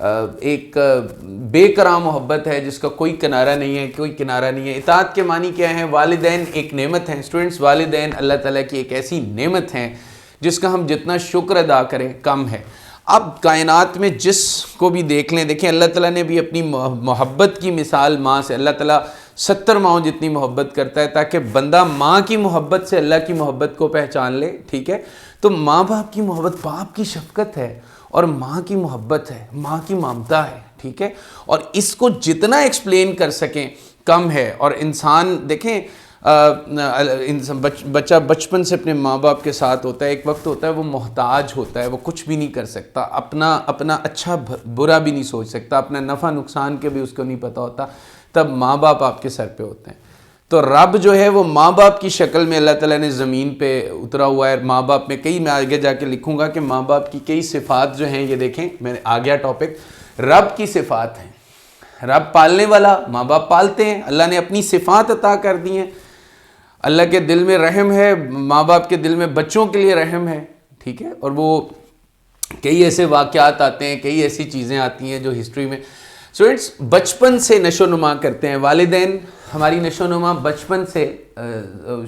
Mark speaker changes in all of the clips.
Speaker 1: ایک بے قرار محبت ہے جس کا کوئی کنارہ نہیں ہے، کوئی کنارہ نہیں ہے۔ اطاعت کے معنی کیا ہیں؟ والدین ایک نعمت ہیں اسٹوڈنٹس، والدین اللہ تعالیٰ کی ایک ایسی نعمت ہیں جس کا ہم جتنا شکر ادا کریں کم ہے۔ اب کائنات میں جس کو بھی دیکھ لیں، دیکھیں اللہ تعالیٰ نے بھی اپنی محبت کی مثال ماں سے، اللہ تعالیٰ 70 ماؤں جتنی محبت کرتا ہے تاکہ بندہ ماں کی محبت سے اللہ کی محبت کو پہچان لے، ٹھیک ہے؟ تو ماں باپ کی محبت، باپ کی شفقت ہے اور ماں کی محبت ہے، ماں کی ممتا ہے، ٹھیک ہے؟ اور اس کو جتنا ایکسپلین کر سکیں کم ہے۔ اور انسان دیکھیں بچہ بچپن سے اپنے ماں باپ کے ساتھ ہوتا ہے، ایک وقت ہوتا ہے وہ محتاج ہوتا ہے، وہ کچھ بھی نہیں کر سکتا، اپنا اچھا برا بھی نہیں سوچ سکتا، اپنا نفع نقصان کے بھی اس کو نہیں پتہ ہوتا، تب ماں باپ آپ کے سر پہ ہوتے ہیں۔ تو رب جو ہے وہ ماں باپ کی شکل میں اللہ تعالیٰ نے زمین پہ اترا ہوا ہے۔ ماں باپ میں میں آگے جا کے لکھوں گا کہ ماں باپ کی کئی صفات جو ہیں، یہ دیکھیں میں نے آ گیا ٹاپک، رب کی صفات ہیں۔ رب پالنے والا، ماں باپ پالتے ہیں، اللہ نے اپنی صفات عطا کر دی ہیں۔ اللہ کے دل میں رحم ہے، ماں باپ کے دل میں بچوں کے لیے رحم ہے، ٹھیک ہے؟ اور وہ کئی ایسے واقعات آتے ہیں، کئی ایسی چیزیں آتی ہیں جو ہسٹری میں اسٹوڈنٹس بچپن سے نشو نما کرتے ہیں۔ والدین ہماری نشو نما بچپن سے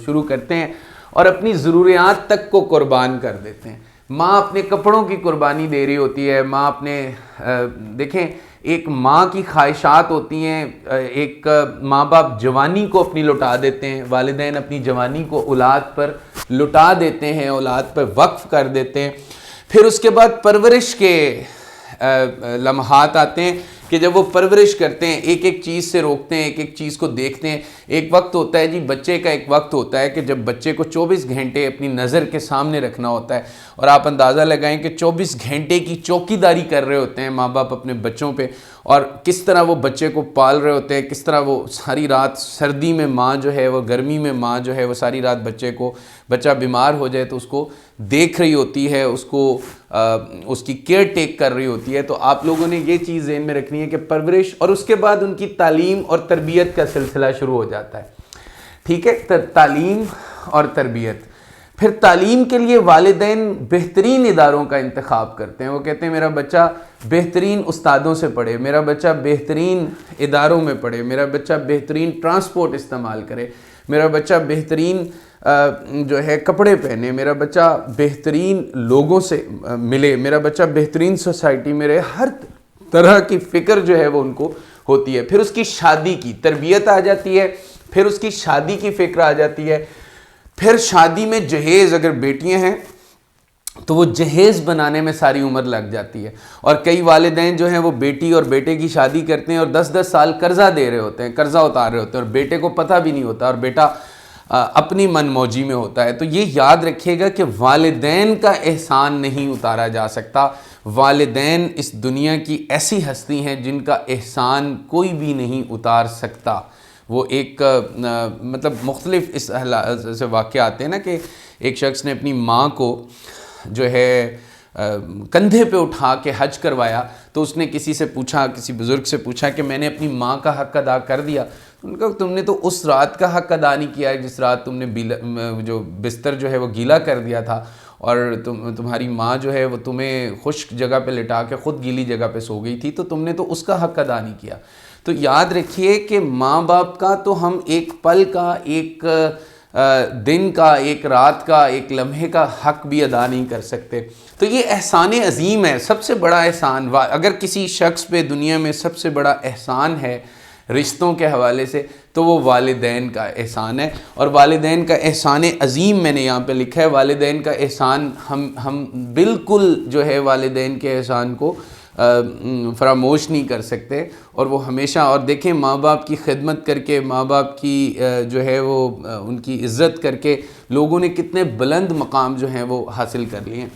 Speaker 1: شروع کرتے ہیں اور اپنی ضروریات تک کو قربان کر دیتے ہیں۔ ماں اپنے کپڑوں کی قربانی دے رہی ہوتی ہے، ماں اپنے دیکھیں ایک ماں کی خواہشات ہوتی ہیں، ایک ماں باپ جوانی کو اپنی لٹا دیتے ہیں، والدین اپنی جوانی کو اولاد پر لٹا دیتے ہیں، اولاد پر وقف کر دیتے ہیں۔ پھر اس کے بعد پرورش کے لمحات آتے ہیں کہ جب وہ پرورش کرتے ہیں، ایک ایک چیز سے روکتے ہیں، ایک ایک چیز کو دیکھتے ہیں۔ ایک وقت ہوتا ہے جی بچے کا، ایک وقت ہوتا ہے کہ جب بچے کو 24 گھنٹے اپنی نظر کے سامنے رکھنا ہوتا ہے، اور آپ اندازہ لگائیں کہ 24 گھنٹے کی چوکی داری کر رہے ہوتے ہیں ماں باپ اپنے بچوں پہ، اور کس طرح وہ بچے کو پال رہے ہوتے ہیں، کس طرح وہ ساری رات، سردی میں ماں جو ہے وہ، گرمی میں ماں جو ہے وہ ساری رات بچہ بیمار ہو جائے تو اس کو دیکھ رہی ہوتی ہے، اس کی کیئر ٹیک کر رہی ہوتی ہے۔ تو آپ لوگوں نے یہ چیز ذہن میں رکھنی ہے کہ پرورش، اور اس کے بعد ان کی تعلیم اور تربیت کا سلسلہ شروع ہو جاتا ہے، ٹھیک ہے؟ تعلیم اور تربیت۔ پھر تعلیم کے لیے والدین بہترین اداروں کا انتخاب کرتے ہیں، وہ کہتے ہیں میرا بچہ بہترین استادوں سے پڑھے، میرا بچہ بہترین اداروں میں پڑھے، میرا بچہ بہترین ٹرانسپورٹ استعمال کرے، میرا بچہ بہترین جو ہے کپڑے پہنے، میرا بچہ بہترین لوگوں سے ملے، میرا بچہ بہترین سوسائٹی میں رہے، ہر طرح کی فکر جو ہے وہ ان کو ہوتی ہے۔ پھر اس کی شادی کی تربیت آ جاتی ہے، پھر اس کی شادی کی فکر آ جاتی ہے، پھر شادی میں جہیز، اگر بیٹیاں ہیں تو وہ جہیز بنانے میں ساری عمر لگ جاتی ہے۔ اور کئی والدین جو ہیں وہ بیٹی اور بیٹے کی شادی کرتے ہیں اور 10-10 سال قرضہ دے رہے ہوتے ہیں، قرضہ اتار رہے ہوتے ہیں، اور بیٹے کو پتہ بھی نہیں ہوتا، اور بیٹا اپنی من موجی میں ہوتا ہے۔ تو یہ یاد رکھیے گا کہ والدین کا احسان نہیں اتارا جا سکتا۔ والدین اس دنیا کی ایسی ہستی ہیں جن کا احسان کوئی بھی نہیں اتار سکتا۔ وہ ایک مطلب مختلف اس سے واقعہ آتے ہیں نا کہ ایک شخص نے اپنی ماں کو جو ہے کندھے پہ اٹھا کے حج کروایا، تو اس نے کسی سے پوچھا، کسی بزرگ سے پوچھا کہ میں نے اپنی ماں کا حق ادا کر دیا؟ ان کا تم نے تو اس رات کا حق ادا نہیں کیا ہے جس رات تم نے جو بستر جو ہے وہ گیلا کر دیا تھا، اور تمہاری ماں جو ہے وہ تمہیں خشک جگہ پہ لٹا کے خود گیلی جگہ پہ سو گئی تھی، تو تم نے تو اس کا حق ادا نہیں کیا۔ تو یاد رکھیے کہ ماں باپ کا تو ہم ایک پل کا، ایک دن کا، ایک رات کا، ایک لمحے کا حق بھی ادا نہیں کر سکتے۔ تو یہ احسان عظیم ہے، سب سے بڑا احسان۔ اگر کسی شخص پہ دنیا میں سب سے بڑا احسان ہے رشتوں کے حوالے سے تو وہ والدین کا احسان ہے، اور والدین کا احسان عظیم میں نے یہاں پہ لکھا ہے۔ والدین کا احسان ہم بالکل جو ہے والدین کے احسان کو فراموش نہیں کر سکتے، اور وہ ہمیشہ، اور دیکھیں ماں باپ کی خدمت کر کے، ماں باپ کی جو ہے وہ ان کی عزت کر کے لوگوں نے کتنے بلند مقام جو ہیں وہ حاصل کر لیے ہیں۔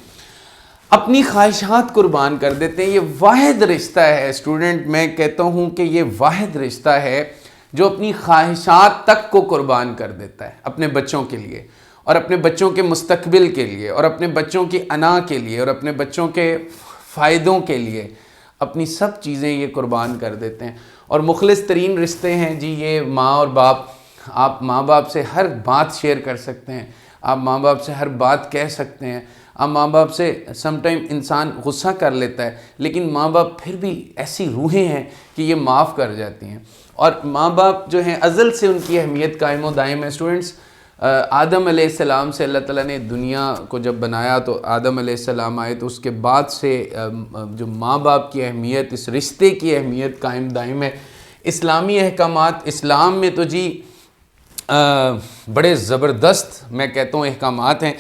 Speaker 1: اپنی خواہشات قربان کر دیتے ہیں۔ یہ واحد رشتہ ہے اسٹوڈنٹ، میں کہتا ہوں کہ یہ واحد رشتہ ہے جو اپنی خواہشات تک کو قربان کر دیتا ہے اپنے بچوں کے لیے، اور اپنے بچوں کے مستقبل کے لیے، اور اپنے بچوں کی انا کے لیے، اور اپنے بچوں کے فائدوں کے لیے اپنی سب چیزیں یہ قربان کر دیتے ہیں۔ اور مخلص ترین رشتے ہیں جی یہ ماں اور باپ۔ آپ ماں باپ سے ہر بات شیئر کر سکتے ہیں، آپ ماں باپ سے ہر بات کہہ سکتے ہیں، آپ ماں باپ سے سم ٹائم انسان غصہ کر لیتا ہے، لیکن ماں باپ پھر بھی ایسی روحیں ہیں کہ یہ معاف کر جاتی ہیں. اور ماں باپ جو ہیں ازل سے ان کی اہمیت قائم و دائم ہے. اسٹوڈنٹس، آدم علیہ السلام سے اللہ تعالیٰ نے دنیا کو جب بنایا تو آدم علیہ السلام آئے، تو اس کے بعد سے جو ماں باپ کی اہمیت، اس رشتے کی اہمیت قائم دائم ہے. اسلامی احکامات، اسلام میں تو جی بڑے زبردست میں کہتا ہوں احکامات ہیں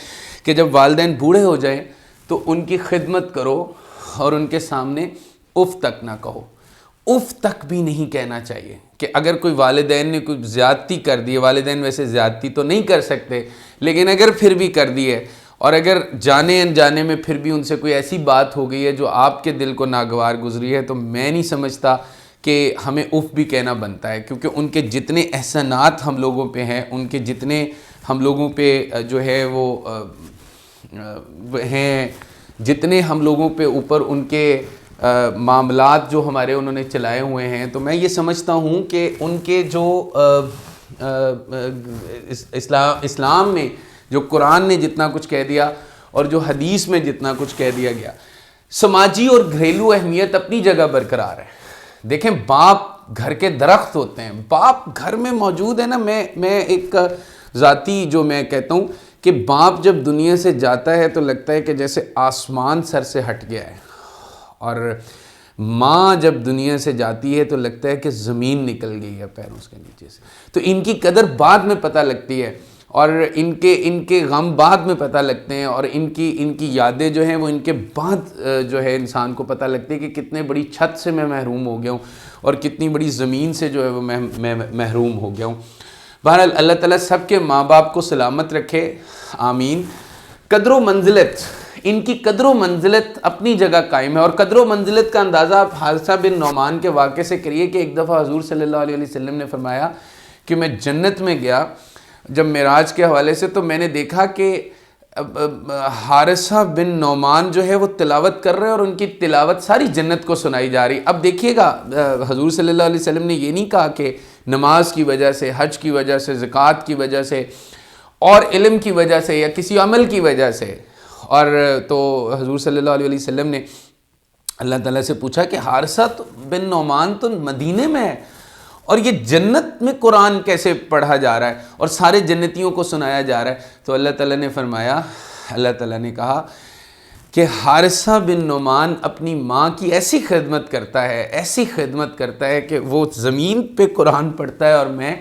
Speaker 1: کہ جب والدین بوڑھے ہو جائیں تو ان کی خدمت کرو اور ان کے سامنے اف تک نہ کہو. اف تک بھی نہیں کہنا چاہیے کہ اگر کوئی والدین نے کوئی زیادتی کر دی ہے، والدین ویسے زیادتی تو نہیں کر سکتے لیکن اگر پھر بھی کر دی ہے اور اگر جانے انجانے میں پھر بھی ان سے کوئی ایسی بات ہو گئی ہے جو آپ کے دل کو ناگوار گزری ہے، تو میں نہیں سمجھتا کہ ہمیں اف بھی کہنا بنتا ہے، کیونکہ ان کے جتنے احسانات ہم لوگوں پہ ہیں، ان کے جتنے ہم لوگوں پہ جو ہے وہ ہیں، جتنے ہم لوگوں پہ اوپر ان کے معاملات جو ہمارے انہوں نے چلائے ہوئے ہیں، تو میں یہ سمجھتا ہوں کہ ان کے جو اسلام میں جو قرآن نے جتنا کچھ کہہ دیا اور جو حدیث میں جتنا کچھ کہہ دیا گیا، سماجی اور گھریلو اہمیت اپنی جگہ برقرار ہے. دیکھیں، باپ گھر کے درخت ہوتے ہیں، باپ گھر میں موجود ہے نا. میں ایک ذاتی جو میں کہتا ہوں کہ باپ جب دنیا سے جاتا ہے تو لگتا ہے کہ جیسے آسمان سر سے ہٹ گیا ہے، اور ماں جب دنیا سے جاتی ہے تو لگتا ہے کہ زمین نکل گئی ہے پیروں کے نیچے سے. تو ان کی قدر بعد میں پتہ لگتی ہے اور ان کے غم بعد میں پتہ لگتے ہیں، اور ان کی یادیں جو ہیں وہ ان کے بعد جو ہے انسان کو پتہ لگتی ہے کہ کتنے بڑی چھت سے میں محروم ہو گیا ہوں اور کتنی بڑی زمین سے جو ہے وہ میں محروم ہو گیا ہوں. بہرحال اللہ تعالیٰ سب کے ماں باپ کو سلامت رکھے، آمین. قدر و منزلت، ان کی قدر و منزلت اپنی جگہ قائم ہے، اور قدر و منزلت کا اندازہ آپ حارثہ بن نعمان کے واقعے سے کریے کہ ایک دفعہ حضور صلی اللہ علیہ وسلم نے فرمایا کہ میں جنت میں گیا جب معراج کے حوالے سے، تو میں نے دیکھا کہ حارثہ بن نعمان جو ہے وہ تلاوت کر رہے ہیں اور ان کی تلاوت ساری جنت کو سنائی جا رہی. اب دیکھیے گا، حضور صلی اللہ علیہ وسلم نے یہ نہیں کہا کہ نماز کی وجہ سے، حج کی وجہ سے، زکوٰۃ کی وجہ سے اور علم کی وجہ سے یا کسی عمل کی وجہ سے. اور تو حضور صلی اللہ علیہ وسلم نے اللہ تعالیٰ سے پوچھا کہ حارثہ بن نعمان تو مدینے میں ہے اور یہ جنت میں قرآن کیسے پڑھا جا رہا ہے اور سارے جنتیوں کو سنایا جا رہا ہے؟ تو اللہ تعالیٰ نے فرمایا، اللہ تعالیٰ نے کہا کہ حارثہ بن نعمان اپنی ماں کی ایسی خدمت کرتا ہے، ایسی خدمت کرتا ہے کہ وہ زمین پہ قرآن پڑھتا ہے اور میں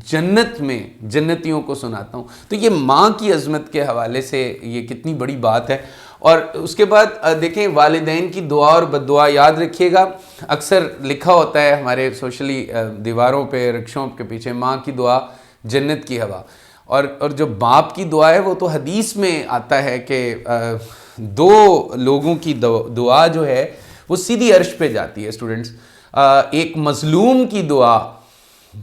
Speaker 1: جنت میں جنتیوں کو سناتا ہوں. تو یہ ماں کی عظمت کے حوالے سے یہ کتنی بڑی بات ہے. اور اس کے بعد دیکھیں، والدین کی دعا اور بد دعا یاد رکھیے گا. اکثر لکھا ہوتا ہے ہمارے سوشلی دیواروں پہ، رکشوں کے پیچھے، ماں کی دعا جنت کی ہوا. اور جو باپ کی دعا ہے وہ تو حدیث میں آتا ہے کہ دو لوگوں کی دعا جو ہے وہ سیدھی عرش پہ جاتی ہے. اسٹوڈنٹس، ایک مظلوم کی دعا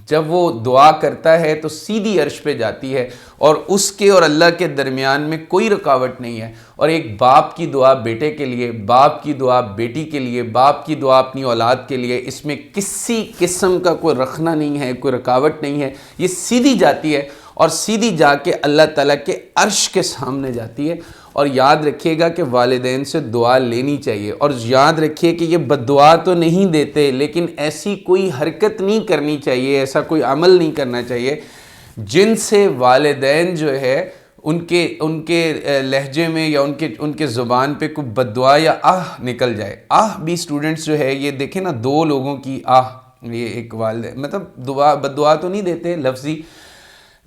Speaker 1: جب وہ دعا کرتا ہے تو سیدھی عرش پہ جاتی ہے اور اس کے اور اللہ کے درمیان میں کوئی رکاوٹ نہیں ہے. اور ایک باپ کی دعا بیٹے کے لیے، باپ کی دعا بیٹی کے لیے، باپ کی دعا اپنی اولاد کے لیے، اس میں کسی قسم کا کوئی رخنہ نہیں ہے، کوئی رکاوٹ نہیں ہے. یہ سیدھی جاتی ہے اور سیدھی جا کے اللہ تعالیٰ کے عرش کے سامنے جاتی ہے. اور یاد رکھیے گا کہ والدین سے دعا لینی چاہیے، اور یاد رکھیے کہ یہ بد دعا تو نہیں دیتے، لیکن ایسی کوئی حرکت نہیں کرنی چاہیے، ایسا کوئی عمل نہیں کرنا چاہیے جن سے والدین جو ہے ان کے لہجے میں یا ان کے زبان پہ کوئی بد دعا یا آہ نکل جائے. آہ بھی اسٹوڈنٹس جو ہے، یہ دیکھیں نا، دو لوگوں کی آہ، یہ ایک والدین مطلب بد دعا تو نہیں دیتے لفظی،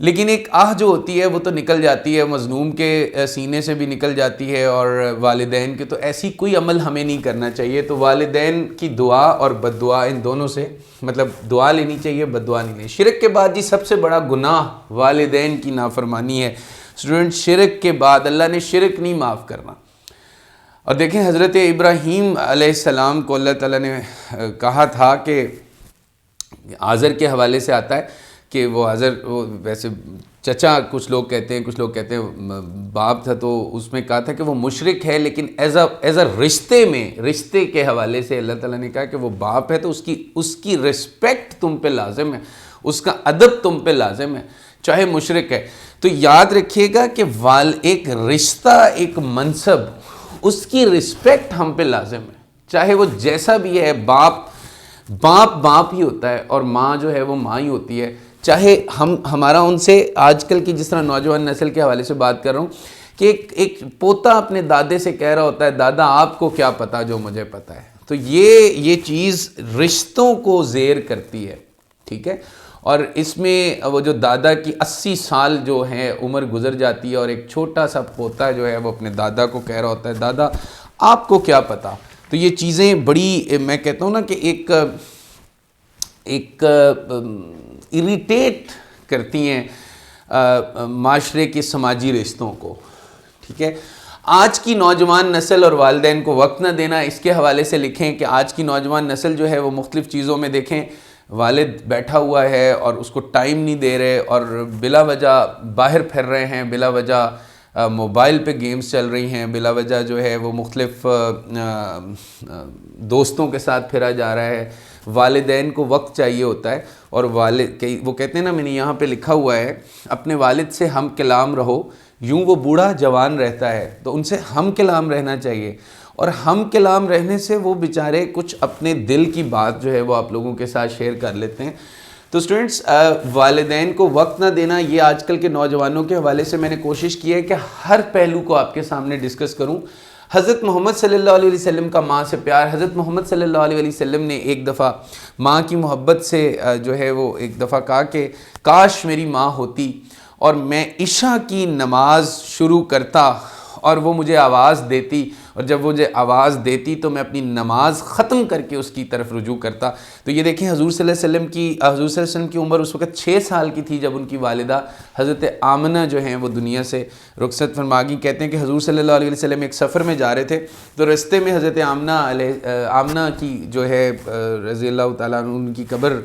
Speaker 1: لیکن ایک آہ جو ہوتی ہے وہ تو نکل جاتی ہے، مظلوم کے سینے سے بھی نکل جاتی ہے اور والدین کے. تو ایسی کوئی عمل ہمیں نہیں کرنا چاہیے. تو والدین کی دعا اور بد دعا، ان دونوں سے مطلب دعا لینی چاہیے، بد دعا نہیں لینی. شرک کے بعد جی سب سے بڑا گناہ والدین کی نافرمانی ہے. اسٹوڈنٹ، شرک کے بعد اللہ نے شرک نہیں معاف کرنا. اور دیکھیں، حضرت ابراہیم علیہ السلام کو اللہ تعالیٰ نے کہا تھا کہ آزر کے حوالے سے آتا ہے کہ وہ آزر، وہ ویسے چچا کچھ لوگ کہتے ہیں، کچھ لوگ کہتے ہیں باپ تھا، تو اس میں کہا تھا کہ وہ مشرک ہے، لیکن ایز اے رشتے کے حوالے سے اللہ تعالیٰ نے کہا کہ وہ باپ ہے تو اس کی رسپیکٹ تم پہ لازم ہے، اس کا ادب تم پہ لازم ہے. چاہے مشرک ہے. تو یاد رکھیے گا کہ ایک رشتہ، ایک منصب، اس کی رسپیکٹ ہم پہ لازم ہے، چاہے وہ جیسا بھی ہے. باپ ہی ہوتا ہے اور ماں جو ہے وہ ماں ہی ہوتی ہے. چاہے ہمارا ان سے آج کل کی جس طرح نوجوان نسل کے حوالے سے بات کر رہا ہوں کہ ایک پوتا اپنے دادے سے کہہ رہا ہوتا ہے دادا آپ کو کیا پتا جو مجھے پتا ہے. تو یہ چیز رشتوں کو زیر کرتی ہے، ٹھیک ہے. اور اس میں وہ جو دادا کی 80 سال جو ہے عمر گزر جاتی ہے اور ایک چھوٹا سا پوتا جو ہے وہ اپنے دادا کو کہہ رہا ہوتا ہے دادا آپ کو کیا پتا. تو یہ چیزیں بڑی، میں کہتا ہوں نا کہ ایک اریٹیٹ کرتی ہیں معاشرے کے سماجی رشتوں کو، ٹھیک ہے. آج کی نوجوان نسل اور والدین کو وقت نہ دینا، اس کے حوالے سے لکھیں کہ آج کی نوجوان نسل جو ہے وہ مختلف چیزوں میں دیکھیں والد بیٹھا ہوا ہے اور اس کو ٹائم نہیں دے رہے اور بلا وجہ باہر پھر رہے ہیں، بلا وجہ موبائل پہ گیمز چل رہی ہیں، بلا وجہ جو ہے وہ مختلف دوستوں کے ساتھ پھرا جا رہا ہے. والدین کو وقت چاہیے ہوتا ہے اور وہ کہتے ہیں نا، میں نے یہاں پہ لکھا ہوا ہے اپنے والد سے ہم کلام رہو یوں وہ بوڑھا جوان رہتا ہے. تو ان سے ہم کلام رہنا چاہیے اور ہم کلام رہنے سے وہ بیچارے کچھ اپنے دل کی بات جو ہے وہ آپ لوگوں کے ساتھ شیئر کر لیتے ہیں. تو اسٹوڈنٹس، والدین کو وقت نہ دینا، یہ آج کل کے نوجوانوں کے حوالے سے میں نے کوشش کی ہے کہ ہر پہلو کو آپ کے سامنے ڈسکس کروں. حضرت محمد صلی اللہ علیہ وسلم کا ماں سے پیار، حضرت محمد صلی اللہ علیہ وسلم نے ایک دفعہ ماں کی محبت سے جو ہے وہ ایک دفعہ کہا کہ کاش میری ماں ہوتی اور میں عشاء کی نماز شروع کرتا اور وہ مجھے آواز دیتی، اور جب وہ مجھے آواز دیتی تو میں اپنی نماز ختم کر کے اس کی طرف رجوع کرتا. تو یہ دیکھیں حضور صلی اللہ علیہ وسلم کی عمر اس وقت 6 سال کی تھی جب ان کی والدہ حضرت آمنہ جو ہیں وہ دنیا سے رخصت فرما گئی. کہتے ہیں کہ حضور صلی اللہ علیہ وسلم ایک سفر میں جا رہے تھے تو رستے میں حضرت آمنہ کی جو ہے رضی اللہ تعالیٰ عنہ ان کی قبر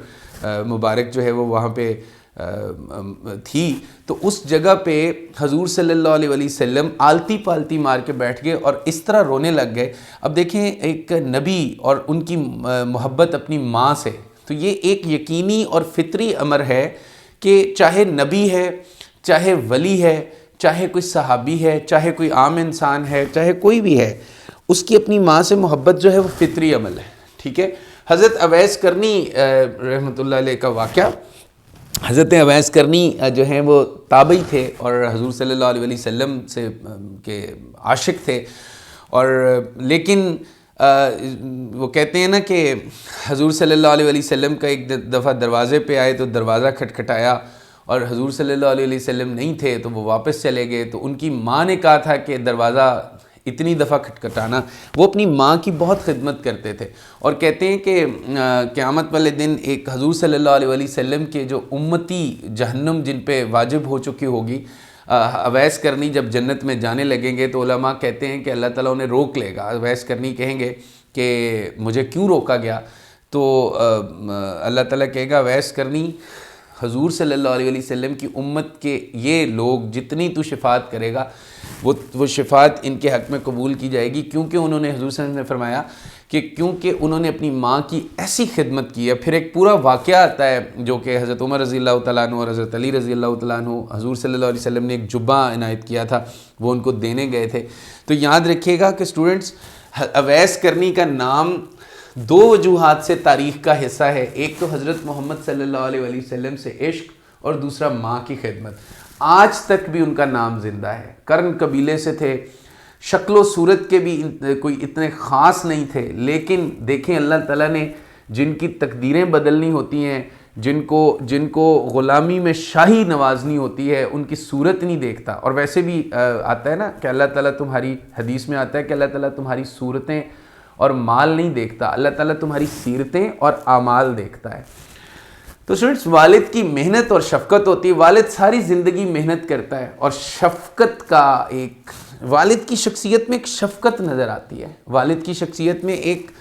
Speaker 1: مبارک جو ہے وہ وہاں پہ تھی. تو اس جگہ پہ حضور صلی اللہ علیہ وسلم آلتی پالتی مار کے بیٹھ گئے اور اس طرح رونے لگ گئے. اب دیکھیں ایک نبی اور ان کی محبت اپنی ماں سے، تو یہ ایک یقینی اور فطری امر ہے کہ چاہے نبی ہے، چاہے ولی ہے، چاہے کوئی صحابی ہے، چاہے کوئی عام انسان ہے، چاہے کوئی بھی ہے، اس کی اپنی ماں سے محبت جو ہے وہ فطری عمل ہے، ٹھیک ہے. حضرت اویس کرنی رحمۃ اللہ علیہ کا واقعہ، حضرت اویس کرنی جو ہیں وہ تابعی تھے اور حضور صلی اللہ علیہ وسلم سے کے عاشق تھے. اور لیکن وہ کہتے ہیں نا کہ حضور صلی اللہ علیہ وسلم کا ایک دفعہ دروازے پہ آئے تو دروازہ کھٹکھٹایا اور حضور صلی اللہ علیہ وسلم نہیں تھے تو وہ واپس چلے گئے. تو ان کی ماں نے کہا تھا کہ دروازہ اتنی دفعہ کھٹکھٹانا. وہ اپنی ماں کی بہت خدمت کرتے تھے اور کہتے ہیں کہ قیامت والے دن ایک حضور صلی اللہ علیہ وسلم کے جو امتی جہنم جن پہ واجب ہو چکی ہوگی، اویس کرنی جب جنت میں جانے لگیں گے تو علماء کہتے ہیں کہ اللہ تعالیٰ انہیں روک لے گا. اویس کرنی کہیں گے کہ مجھے کیوں روکا گیا؟ تو اللہ تعالیٰ کہے گا اویس کرنی حضور صلی اللہ علیہ وسلم کی امت کے یہ لوگ جتنی تو شفاعت کرے گا وہ شفاعت ان کے حق میں قبول کی جائے گی، کیونکہ انہوں نے حضور صلی اللہ علیہ وسلم نے فرمایا کہ کیونکہ انہوں نے اپنی ماں کی ایسی خدمت کی ہے. پھر ایک پورا واقعہ آتا ہے جو کہ حضرت عمر رضی اللہ تعالیٰ عنہ اور حضرت علی رضی اللہ تعالیٰ عنہ، حضور صلی اللہ علیہ وسلم نے ایک جبہ عنایت کیا تھا، وہ ان کو دینے گئے تھے. تو یاد رکھیے گا کہ اسٹوڈنٹس، اویس کرنی کا نام 2 وجوہات سے تاریخ کا حصہ ہے. ایک تو حضرت محمد صلی اللہ علیہ وسلم سے عشق اور دوسرا ماں کی خدمت. آج تک بھی ان کا نام زندہ ہے. کرن قبیلے سے تھے، شکل و صورت کے بھی کوئی اتنے خاص نہیں تھے، لیکن دیکھیں اللہ تعالیٰ نے جن کی تقدیریں بدلنی ہوتی ہیں، جن کو غلامی میں شاہی نوازنی ہوتی ہے، ان کی صورت نہیں دیکھتا. اور ویسے بھی آتا ہے نا کہ اللہ تعالیٰ تمہاری، حدیث میں آتا ہے کہ اللہ تعالیٰ تمہاری صورتیں اور مال نہیں دیکھتا، اللہ تعالیٰ تمہاری سیرتیں اور اعمال دیکھتا ہے. تو اسٹوڈنٹس، والد کی محنت اور شفقت ہوتی ہے. والد ساری زندگی محنت کرتا ہے اور شفقت کا والد کی شخصیت میں ایک شفقت نظر آتی ہے. والد کی شخصیت میں ایک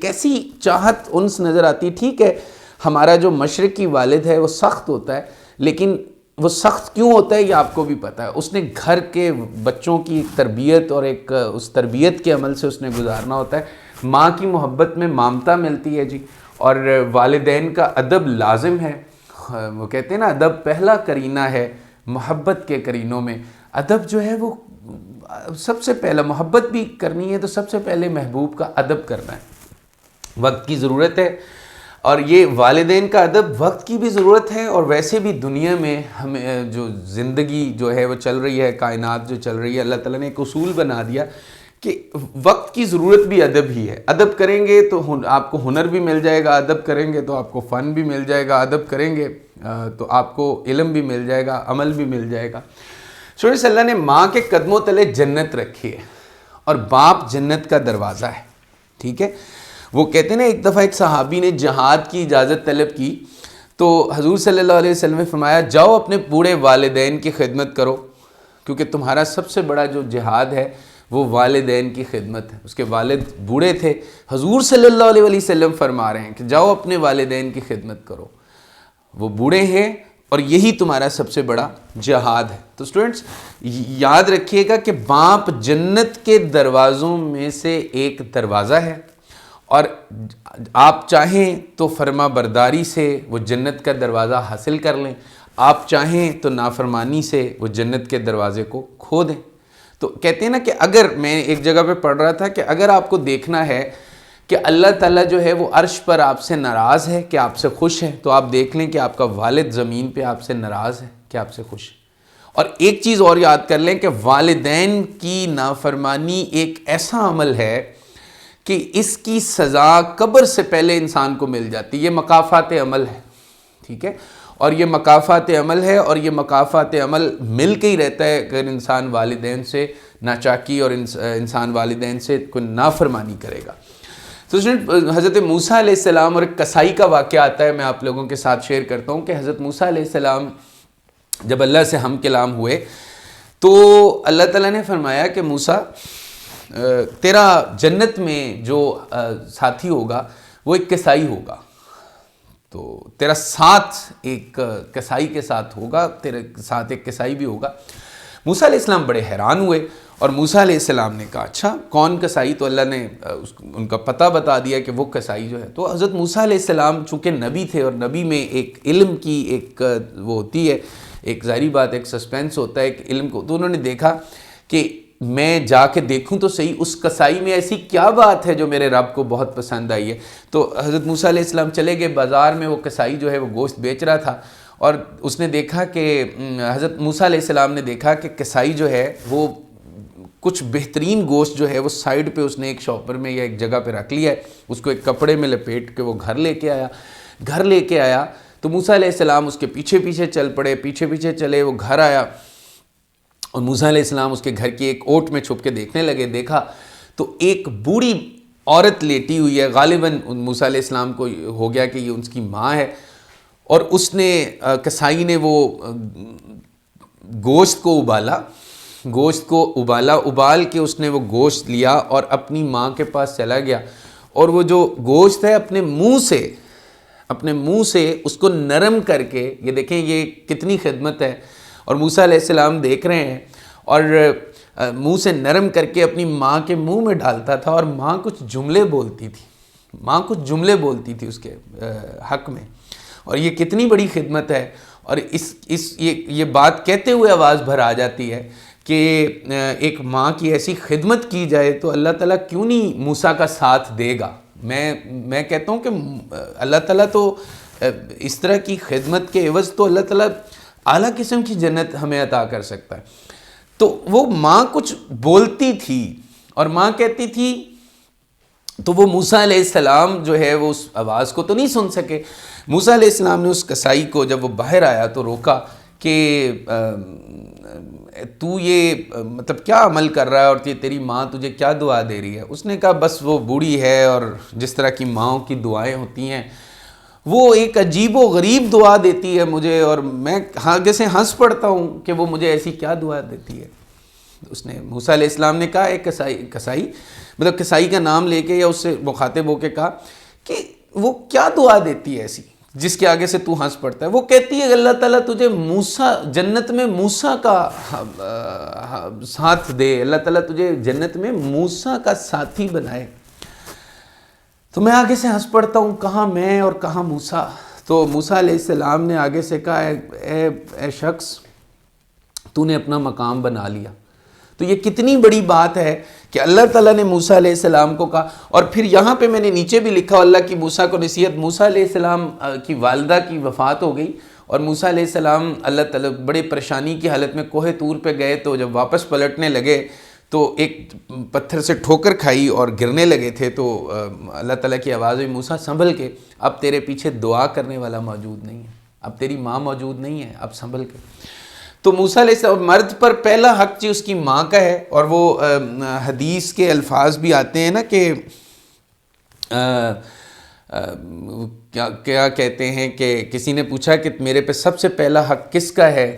Speaker 1: ایسی چاہت انس نظر آتی ہے. ٹھیک ہے، ہمارا جو مشرقی والد ہے وہ سخت ہوتا ہے، لیکن وہ سخت کیوں ہوتا ہے یہ آپ کو بھی پتہ ہے. اس نے گھر کے بچوں کی تربیت اور ایک اس تربیت کے عمل سے اس نے گزارنا ہوتا ہے. ماں کی محبت میں مامتا ملتی ہے جی، اور والدین کا ادب لازم ہے. وہ کہتے ہیں نا ادب پہلا کرینہ ہے محبت کے کرینوں میں. ادب جو ہے وہ سب سے پہلا، محبت بھی کرنی ہے تو سب سے پہلے محبوب کا ادب کرنا ہے. وقت کی ضرورت ہے، اور یہ والدین کا ادب وقت کی بھی ضرورت ہے، اور ویسے بھی دنیا میں ہمیں جو زندگی جو ہے وہ چل رہی ہے، کائنات جو چل رہی ہے، اللہ تعالیٰ نے ایک اصول بنا دیا کہ وقت کی ضرورت بھی ادب ہی ہے. ادب کریں گے تو آپ کو ہنر بھی مل جائے گا، ادب کریں گے تو آپ کو فن بھی مل جائے گا، ادب کریں گے تو آپ کو علم بھی مل جائے گا، عمل بھی مل جائے گا. سورہ اللہ نے ماں کے قدموں تلے جنت رکھی ہے، اور باپ جنت کا دروازہ ہے. ٹھیک ہے، وہ کہتے ہیں نا ایک دفعہ ایک صحابی نے جہاد کی اجازت طلب کی تو حضور صلی اللہ علیہ وسلم نے فرمایا جاؤ اپنے بوڑھے والدین کی خدمت کرو، کیونکہ تمہارا سب سے بڑا جو جہاد ہے وہ والدین کی خدمت ہے. اس کے والد بوڑھے تھے، حضور صلی اللہ علیہ وسلم فرما رہے ہیں کہ جاؤ اپنے والدین کی خدمت کرو، وہ بوڑھے ہیں اور یہی تمہارا سب سے بڑا جہاد ہے. تو اسٹوڈنٹس یاد رکھیے گا کہ باپ جنت کے دروازوں میں سے ایک دروازہ ہے، اور آپ چاہیں تو فرما برداری سے وہ جنت کا دروازہ حاصل کر لیں، آپ چاہیں تو نافرمانی سے وہ جنت کے دروازے کو کھو دیں. تو کہتے ہیں نا کہ اگر میں ایک جگہ پہ پڑھ رہا تھا کہ اگر آپ کو دیکھنا ہے کہ اللہ تعالیٰ جو ہے وہ عرش پر آپ سے ناراض ہے کہ آپ سے خوش ہے، تو آپ دیکھ لیں کہ آپ کا والد زمین پہ آپ سے ناراض ہے کہ آپ سے خوش ہے. اور ایک چیز اور یاد کر لیں کہ والدین کی نافرمانی ایک ایسا عمل ہے کہ اس کی سزا قبر سے پہلے انسان کو مل جاتی ہے. یہ مکافات عمل ہے. ٹھیک ہے، اور یہ مکافات عمل ہے، اور یہ مکافات عمل مل کے ہی رہتا ہے اگر انسان والدین سے ناچاکی اور انسان والدین سے کوئی نافرمانی کرے گا. تو حضرت موسیٰ علیہ السلام اور ایک کسائی کا واقعہ آتا ہے، میں آپ لوگوں کے ساتھ شیئر کرتا ہوں کہ حضرت موسیٰ علیہ السلام جب اللہ سے ہم کلام ہوئے تو اللہ تعالیٰ نے فرمایا کہ موسیٰ تیرا جنت میں جو ساتھی ہوگا وہ ایک کسائی ہوگا، تو تیرا ساتھ ایک کسائی کے ساتھ ہوگا، تیرے ساتھ ایک کسائی بھی ہوگا. موسیٰ علیہ السلام بڑے حیران ہوئے، اور موسیٰ علیہ السلام نے کہا اچھا کون کسائی؟ تو اللہ نے ان کا پتہ بتا دیا کہ وہ کسائی جو ہے. تو حضرت موسیٰ علیہ السلام چونکہ نبی تھے، اور نبی میں ایک علم کی ایک وہ ہوتی ہے، ایک ظاہری بات ایک سسپینس ہوتا ہے ایک علم کو، تو انہوں نے دیکھا کہ میں جا کے دیکھوں تو صحیح اس کسائی میں ایسی کیا بات ہے جو میرے رب کو بہت پسند آئی ہے. تو حضرت موسیٰ علیہ السلام چلے گئے بازار میں، وہ کسائی جو ہے وہ گوشت بیچ رہا تھا، اور اس نے دیکھا کہ حضرت موسیٰ علیہ السلام نے دیکھا کہ کسائی جو ہے وہ کچھ بہترین گوشت جو ہے وہ سائیڈ پہ اس نے ایک شاپر میں یا ایک جگہ پہ رکھ لیا ہے، اس کو ایک کپڑے میں لپیٹ کے وہ گھر لے کے آیا. تو موسیٰ علیہ السلام اس کے پیچھے پیچھے چل پڑے، پیچھے پیچھے چلے، وہ گھر آیا، اور موسیٰ علیہ السلام اس کے گھر کی ایک اوٹ میں چھپ کے دیکھنے لگے. دیکھا تو ایک بوڑھی عورت لیٹی ہوئی ہے، غالباً موسیٰ علیہ السلام کو ہو گیا کہ یہ ان کی ماں ہے، اور اس نے کسائی نے وہ گوشت کو ابال کے اس نے وہ گوشت لیا اور اپنی ماں کے پاس چلا گیا، اور وہ جو گوشت ہے اپنے منہ سے اس کو نرم کر کے، یہ دیکھیں یہ کتنی خدمت ہے، اور موسیٰ علیہ السلام دیکھ رہے ہیں، اور منہ سے نرم کر کے اپنی ماں کے منہ میں ڈالتا تھا، اور ماں کچھ جملے بولتی تھی اس کے حق میں. اور یہ کتنی بڑی خدمت ہے، اور یہ بات کہتے ہوئے آواز بھر آ جاتی ہے کہ ایک ماں کی ایسی خدمت کی جائے تو اللہ تعالیٰ کیوں نہیں موسیٰ کا ساتھ دے گا. میں کہتا ہوں کہ اللہ تعالیٰ تو اس طرح کی خدمت کے عوض تو اللہ تعالیٰ اعلیٰ قسم کی جنت ہمیں عطا کر سکتا ہے. تو وہ ماں کچھ بولتی تھی اور ماں کہتی تھی، تو وہ موسیٰ علیہ السلام جو ہے وہ اس آواز کو تو نہیں سن سکے. موسیٰ علیہ السلام نے اس کسائی کو جب وہ باہر آیا تو روکا کہ تو یہ مطلب کیا عمل کر رہا ہے، اور تیری ماں تجھے کیا دعا دے رہی ہے؟ اس نے کہا بس وہ بوڑھی ہے، اور جس طرح کی ماؤں کی دعائیں ہوتی ہیں وہ ایک عجیب و غریب دعا دیتی ہے مجھے، اور میں جیسے ہنس پڑتا ہوں کہ وہ مجھے ایسی کیا دعا دیتی ہے. اس نے موسیٰ علیہ السلام نے کہا ایک کسائی مطلب کسائی کا نام لے کے یا اس سے مخاطب ہو کے کہا کہ وہ کیا دعا دیتی ہے ایسی جس کے آگے سے تو ہنس پڑتا ہے؟ وہ کہتی ہے اللہ تعالیٰ تجھے جنت میں موسیٰ کا ساتھ دے، اللہ تعالیٰ تجھے جنت میں موسیٰ کا ساتھی بنائے. تو میں آگے سے ہنس پڑتا ہوں، کہاں میں اور کہاں موسیٰ. تو موسیٰ علیہ السلام نے آگے سے کہا اے شخص تو نے اپنا مقام بنا لیا. تو یہ کتنی بڑی بات ہے کہ اللہ تعالیٰ نے موسیٰ علیہ السلام کو کہا. اور پھر یہاں پہ میں نے نیچے بھی لکھا اللہ کی موسیٰ کو نصیحت. موسیٰ علیہ السلام کی والدہ کی وفات ہو گئی اور موسیٰ علیہ السلام اللہ تعالیٰ بڑے پریشانی کی حالت میں کوہ طور پہ گئے. تو جب واپس پلٹنے لگے تو ایک پتھر سے ٹھوکر کھائی اور گرنے لگے تھے. تو اللہ تعالیٰ کی آواز ہوئی موسیٰ سنبھل کے, اب تیرے پیچھے دعا کرنے والا موجود نہیں ہے, اب تیری ماں موجود نہیں ہے, اب سنبھل کے. تو موسیٰ علیہ السلام مرد پر پہلا حق جی اس کی ماں کا ہے. اور وہ حدیث کے الفاظ بھی آتے ہیں نا کہ کیا کہتے ہیں کہ کسی نے پوچھا کہ میرے پہ سب سے پہلا حق کس کا ہے؟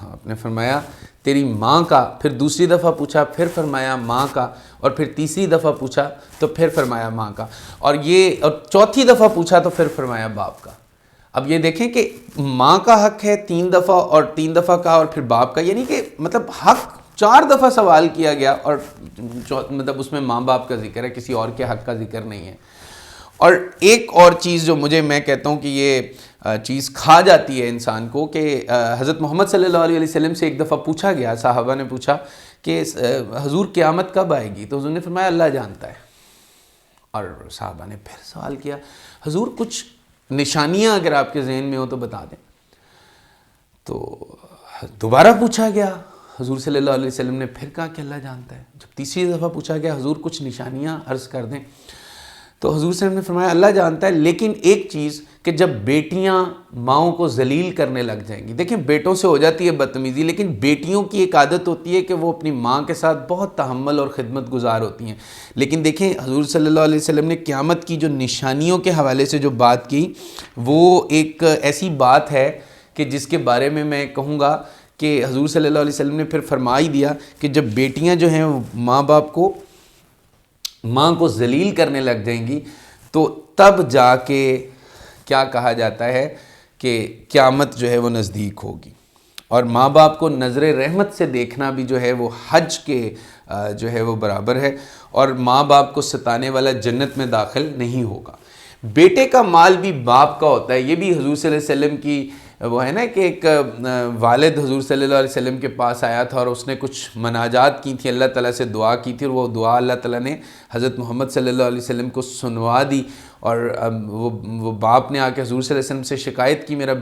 Speaker 1: آپ نے فرمایا تیری ماں کا. پھر دوسری دفعہ پوچھا, پھر فرمایا ماں کا, اور پھر تیسری دفعہ پوچھا تو پھر فرمایا ماں کا, اور چوتھی دفعہ پوچھا تو پھر فرمایا باپ کا. اب یہ دیکھیں کہ ماں کا حق ہے 3 دفعہ, اور 3 دفعہ کا, اور پھر باپ کا, یعنی کہ مطلب حق 4 دفعہ سوال کیا گیا, اور مطلب اس میں ماں باپ کا ذکر ہے, کسی اور کے حق کا ذکر نہیں ہے. اور ایک اور چیز جو میں کہتا ہوں کہ یہ چیز کھا جاتی ہے انسان کو, کہ حضرت محمد صلی اللہ علیہ وسلم سے ایک دفعہ پوچھا گیا, صحابہ نے پوچھا کہ حضور قیامت کب آئے گی؟ تو حضور نے فرمایا اللہ جانتا ہے. اور صحابہ نے پھر سوال کیا حضور کچھ نشانیاں اگر آپ کے ذہن میں ہو تو بتا دیں. تو دوبارہ پوچھا گیا, حضور صلی اللہ علیہ وسلم نے پھر کہا کہ اللہ جانتا ہے. جب تیسری دفعہ پوچھا گیا حضور کچھ نشانیاں عرض کر دیں, تو حضور صلی اللہ علیہ وسلم نے فرمایا اللہ جانتا ہے, لیکن ایک چیز کہ جب بیٹیاں ماؤں کو ذلیل کرنے لگ جائیں گی. دیکھیں بیٹوں سے ہو جاتی ہے بدتمیزی, لیکن بیٹیوں کی ایک عادت ہوتی ہے کہ وہ اپنی ماں کے ساتھ بہت تحمل اور خدمت گزار ہوتی ہیں. لیکن دیکھیں حضور صلی اللہ علیہ وسلم نے قیامت کی جو نشانیوں کے حوالے سے جو بات کی, وہ ایک ایسی بات ہے کہ جس کے بارے میں کہوں گا کہ حضور صلی اللہ علیہ وسلم نے پھر فرما ہی دیا کہ جب بیٹیاں جو ہیں ماں کو ذلیل کرنے لگ جائیں گی, تو تب جا کے کیا کہا جاتا ہے کہ قیامت جو ہے وہ نزدیک ہوگی. اور ماں باپ کو نظر رحمت سے دیکھنا بھی جو ہے وہ حج کے جو ہے وہ برابر ہے, اور ماں باپ کو ستانے والا جنت میں داخل نہیں ہوگا. بیٹے کا مال بھی باپ کا ہوتا ہے. یہ بھی حضور صلی اللہ علیہ وسلم کی وہ ہے نا کہ ایک والد حضور صلی اللہ علیہ وسلم کے پاس آیا تھا اور اس نے کچھ مناجات کی تھی, اللہ تعالیٰ سے دعا کی تھی, اور وہ دعا اللہ تعالیٰ نے حضرت محمد صلی اللہ علیہ وسلم کو سنوا دی. اور وہ باپ نے آ کے حضور صلی اللہ علیہ وسلم سے شکایت کی میرا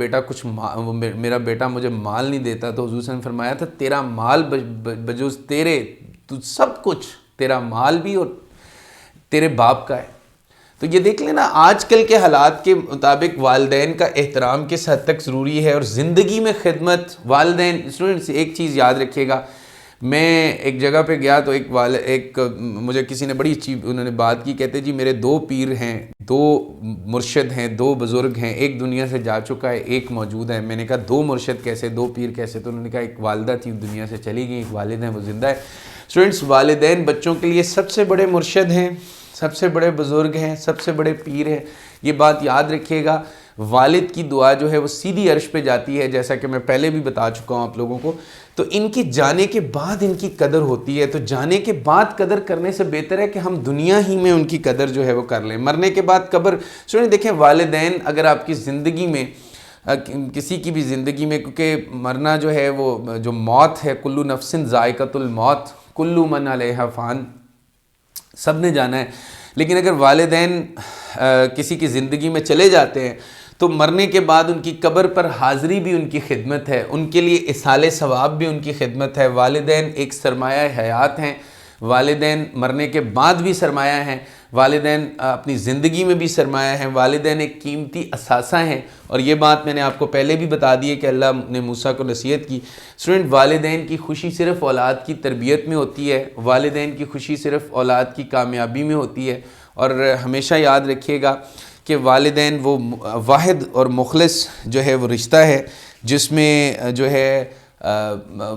Speaker 1: بیٹا مجھے مال نہیں دیتا. تو حضور صلی اللہ علیہ وسلم نے فرمایا تھا تیرا مال بجوز تیرے تو سب کچھ, تیرا مال بھی اور تیرے باپ کا ہے. تو یہ دیکھ لینا آج کل کے حالات کے مطابق والدین کا احترام کس حد تک ضروری ہے, اور زندگی میں خدمت والدین. اسٹوڈنٹس ایک چیز یاد رکھیے گا, میں ایک جگہ پہ گیا تو مجھے کسی نے بڑی اچھی انہوں نے بات کی, کہتے جی میرے 2 پیر ہیں, 2 مرشد ہیں, 2 بزرگ ہیں, ایک دنیا سے جا چکا ہے, ایک موجود ہے. میں نے کہا 2 مرشد کیسے, 2 پیر کیسے؟ تو انہوں نے کہا ایک والدہ تھی دنیا سے چلی گئی, ایک والد ہیں وہ زندہ ہے. اسٹوڈنٹس والدین بچوں کے لیے سب سے بڑے مرشد ہیں, سب سے بڑے بزرگ ہیں, سب سے بڑے پیر ہیں. یہ بات یاد رکھیے گا. والد کی دعا جو ہے وہ سیدھی عرش پہ جاتی ہے, جیسا کہ میں پہلے بھی بتا چکا ہوں آپ لوگوں کو. تو ان کی جانے کے بعد ان کی قدر ہوتی ہے. تو جانے کے بعد قدر کرنے سے بہتر ہے کہ ہم دنیا ہی میں ان کی قدر جو ہے وہ کر لیں. مرنے کے بعد قبر, سنیں دیکھیں والدین اگر آپ کی زندگی میں کسی کی بھی زندگی میں, کیونکہ مرنا جو ہے وہ جو موت ہے, کلو نفس ذائقۃ الموت, کلو من علیہا فان, سب نے جانا ہے. لیکن اگر والدین کسی کی زندگی میں چلے جاتے ہیں تو مرنے کے بعد ان کی قبر پر حاضری بھی ان کی خدمت ہے, ان کے لیے اصال ثواب بھی ان کی خدمت ہے. والدین ایک سرمایہ حیات ہیں, والدین مرنے کے بعد بھی سرمایہ ہیں, والدین اپنی زندگی میں بھی سرمایہ ہیں, والدین ایک قیمتی اثاثہ ہیں. اور یہ بات میں نے آپ کو پہلے بھی بتا دی ہے کہ اللہ نے موسیٰ کو نصیحت کی. اسٹوڈنٹ والدین کی خوشی صرف اولاد کی تربیت میں ہوتی ہے, والدین کی خوشی صرف اولاد کی کامیابی میں ہوتی ہے. اور ہمیشہ یاد رکھیے گا کہ والدین وہ واحد اور مخلص جو ہے وہ رشتہ ہے جس میں جو ہے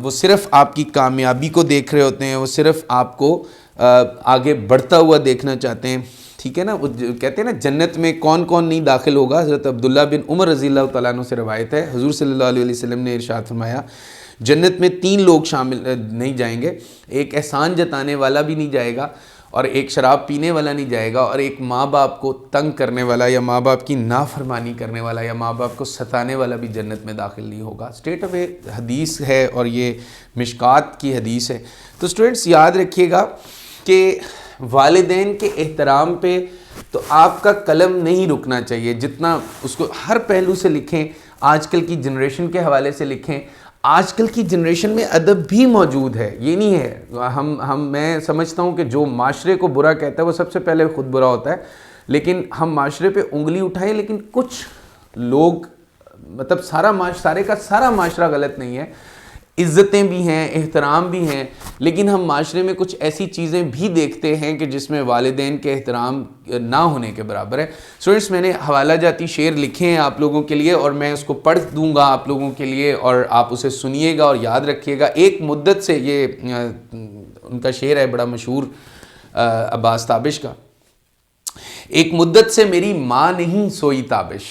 Speaker 1: وہ صرف آپ کی کامیابی کو دیکھ رہے ہوتے ہیں, وہ صرف آپ کو آگے بڑھتا ہوا دیکھنا چاہتے ہیں. ٹھیک ہے نا, وہ کہتے ہیں نا جنت میں کون کون نہیں داخل ہوگا. حضرت عبداللہ بن عمر رضی اللہ تعالیٰ عنہ سے روایت ہے, حضور صلی اللہ علیہ وسلم نے ارشاد فرمایا جنت میں 3 لوگ شامل نہیں جائیں گے. ایک احسان جتانے والا بھی نہیں جائے گا, اور ایک شراب پینے والا نہیں جائے گا، اور ایک ماں باپ کو تنگ کرنے والا یا ماں باپ کی نافرمانی کرنے والا یا ماں باپ کو ستانے والا بھی جنت میں داخل نہیں ہوگا۔ اسٹیٹ آف اے حدیث ہے اور یہ مشکات کی حدیث ہے۔ تو اسٹوڈنٹس یاد رکھیے گا کہ والدین کے احترام پہ تو آپ کا قلم نہیں رکنا چاہیے، جتنا اس کو ہر پہلو سے لکھیں، آج کل کی جنریشن کے حوالے سے لکھیں۔ آج کل کی جنریشن میں ادب بھی موجود ہے، یہ نہیں ہے میں سمجھتا ہوں کہ جو معاشرے کو برا کہتا ہے وہ سب سے پہلے خود برا ہوتا ہے، لیکن ہم معاشرے پہ انگلی اٹھائیں، لیکن کچھ لوگ مطلب سارے کا سارا معاشرہ غلط نہیں ہے، عزتیں بھی ہیں، احترام بھی ہیں، لیکن ہم معاشرے میں کچھ ایسی چیزیں بھی دیکھتے ہیں کہ جس میں والدین کے احترام نہ ہونے کے برابر ہے۔ اسٹوڈنٹس میں نے حوالہ جاتی شعر لکھے ہیں آپ لوگوں کے لیے، اور میں اس کو پڑھ دوں گا آپ لوگوں کے لیے، اور آپ اسے سنیے گا اور یاد رکھیے گا۔ ایک مدت سے یہ ان کا شعر ہے بڑا مشہور عباس تابش کا، ایک مدت سے میری ماں نہیں سوئی تابش،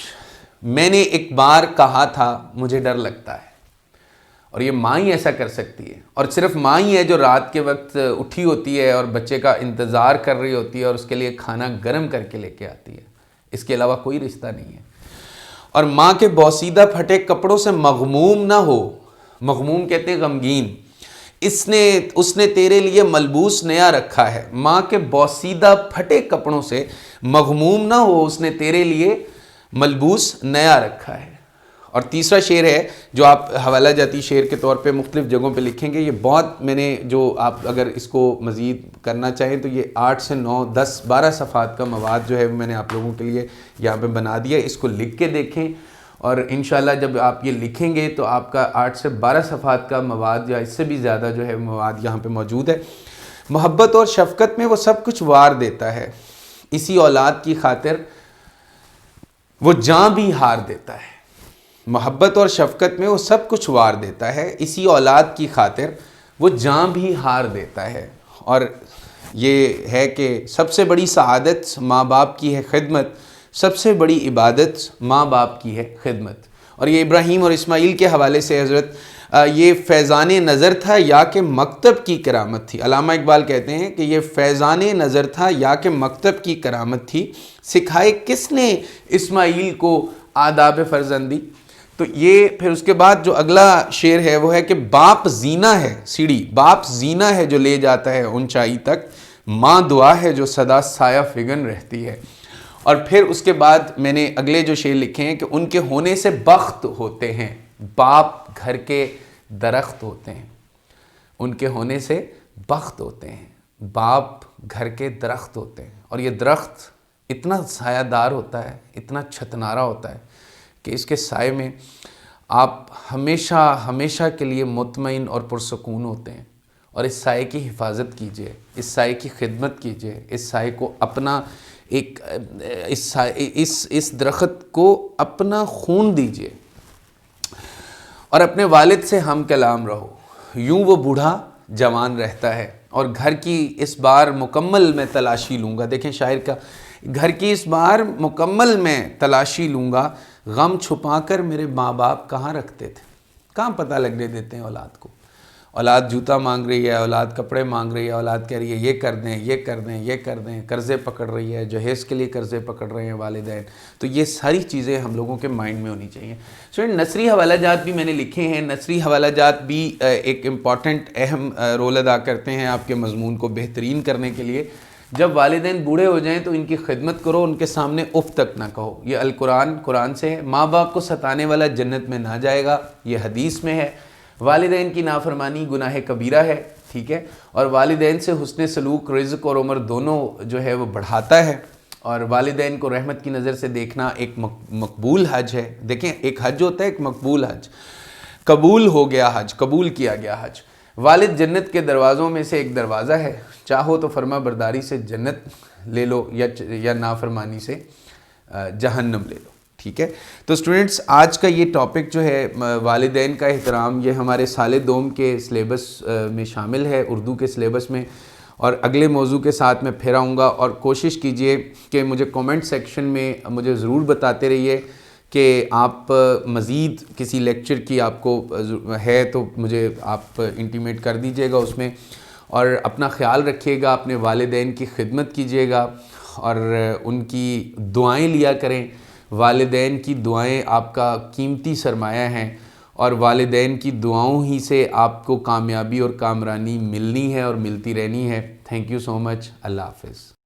Speaker 1: میں نے ایک بار کہا تھا مجھے ڈر لگتا ہے۔ اور یہ ماں ہی ایسا کر سکتی ہے، اور صرف ماں ہی ہے جو رات کے وقت اٹھی ہوتی ہے اور بچے کا انتظار کر رہی ہوتی ہے اور اس کے لیے کھانا گرم کر کے لے کے آتی ہے، اس کے علاوہ کوئی رشتہ نہیں ہے۔ اور ماں کے بوسیدہ پھٹے کپڑوں سے مغموم نہ ہو، مغموم کہتے ہیں غمگین، اس نے تیرے لیے ملبوس نیا رکھا ہے۔ ماں کے بوسیدہ پھٹے کپڑوں سے مغموم نہ ہو، اس نے تیرے لیے ملبوس نیا رکھا ہے۔ اور تیسرا شعر ہے جو آپ حوالہ جاتی شعر کے طور پہ مختلف جگہوں پہ لکھیں گے، یہ بہت میں نے جو آپ اگر اس کو مزید کرنا چاہیں تو یہ 8 سے 9 10 12 صفحات کا مواد جو ہے میں نے آپ لوگوں کے لیے یہاں پہ بنا دیا، اس کو لکھ کے دیکھیں، اور انشاءاللہ جب آپ یہ لکھیں گے تو آپ کا 8 سے 12 صفحات کا مواد یا اس سے بھی زیادہ جو ہے مواد یہاں پہ موجود ہے۔ محبت اور شفقت میں وہ سب کچھ وار دیتا ہے، اسی اولاد کی خاطر وہ جاں بھی ہار دیتا ہے۔ محبت اور شفقت میں وہ سب کچھ وار دیتا ہے، اسی اولاد کی خاطر وہ جاں بھی ہار دیتا ہے۔ اور یہ ہے کہ سب سے بڑی سعادت ماں باپ کی ہے خدمت، سب سے بڑی عبادت ماں باپ کی ہے خدمت۔ اور یہ ابراہیم اور اسماعیل کے حوالے سے حضرت یہ فیضان نظر تھا یا کہ مکتب کی کرامت تھی۔ علامہ اقبال کہتے ہیں کہ یہ فیضان نظر تھا یا کہ مکتب کی کرامت تھی، سکھائے کس نے اسماعیل کو آداب فرزندی۔ تو یہ پھر اس کے بعد جو اگلا شعر ہے وہ ہے کہ باپ زینہ ہے سیڑھی، باپ زینہ ہے جو لے جاتا ہے اونچائی تک، ماں دعا ہے جو سدا سایہ فگن رہتی ہے۔ اور پھر اس کے بعد میں نے اگلے جو شعر لکھے ہیں کہ ان کے ہونے سے بخت ہوتے ہیں، باپ گھر کے درخت ہوتے ہیں، ان کے ہونے سے بخت ہوتے ہیں، باپ گھر کے درخت ہوتے ہیں۔ اور یہ درخت اتنا سایہ دار ہوتا ہے، اتنا چھتنارا ہوتا ہے کہ اس کے سائے میں آپ ہمیشہ کے لیے مطمئن اور پرسکون ہوتے ہیں۔ اور اس سائے کی حفاظت کیجئے، اس سائے کی خدمت کیجئے، اس سائے کو اپنا اس درخت کو اپنا خون دیجئے، اور اپنے والد سے ہم کلام رہو، یوں وہ بوڑھا جوان رہتا ہے۔ اور گھر کی اس بار مکمل میں تلاشی لوں گا، دیکھیں شاعر کا، گھر کی اس بار مکمل میں تلاشی لوں گا، غم چھپا کر میرے ماں باپ کہاں رکھتے تھے۔ کہاں پتہ لگنے دیتے ہیں اولاد کو، اولاد جوتا مانگ رہی ہے، اولاد کپڑے مانگ رہی ہے، اولاد کہہ رہی ہے یہ کر دیں یہ کر دیں یہ کر دیں، قرضے پکڑ رہی ہے، جہیز کے لیے قرضے پکڑ رہے ہیں والدین۔ تو یہ ساری چیزیں ہم لوگوں کے مائنڈ میں ہونی چاہیے۔ نثری حوالہ جات بھی میں نے لکھے ہیں، نثری حوالہ جات بھی ایک امپورٹنٹ اہم رول ادا کرتے ہیں آپ کے مضمون کو بہترین کرنے کے لیے۔ جب والدین بوڑھے ہو جائیں تو ان کی خدمت کرو، ان کے سامنے اف تک نہ کہو۔ یہ قرآن سے ہے، ماں باپ کو ستانے والا جنت میں نہ جائے گا، یہ حدیث میں ہے۔ والدین کی نافرمانی گناہ کبیرہ ہے، ٹھیک ہے، اور والدین سے حسن سلوک رزق اور عمر دونوں جو ہے وہ بڑھاتا ہے، اور والدین کو رحمت کی نظر سے دیکھنا ایک مقبول حج ہے۔ دیکھیں ایک حج ہوتا ہے، ایک مقبول حج، قبول ہو گیا حج، قبول کیا گیا حج۔ والد جنت کے دروازوں میں سے ایک دروازہ ہے، چاہو تو فرما برداری سے جنت لے لو یا نافرمانی سے جہنم لے لو، ٹھیک ہے۔ تو اسٹوڈنٹس آج کا یہ ٹاپک جو ہے والدین کا احترام، یہ ہمارے سال دوم کے سلیبس میں شامل ہے، اردو کے سلیبس میں، اور اگلے موضوع کے ساتھ میں پھر آؤں گا۔ اور کوشش کیجئے کہ مجھے کومنٹ سیکشن میں مجھے ضرور بتاتے رہیے کہ آپ مزید کسی لیکچر کی آپ کو ہے تو مجھے آپ انٹیمیٹ کر دیجئے گا اس میں۔ اور اپنا خیال رکھیے گا، اپنے والدین کی خدمت کیجیے گا اور ان کی دعائیں لیا کریں۔ والدین کی دعائیں آپ کا قیمتی سرمایہ ہیں اور والدین کی دعاؤں ہی سے آپ کو کامیابی اور کامرانی ملنی ہے اور ملتی رہنی ہے۔ تھینک یو سو مچ۔ اللہ حافظ۔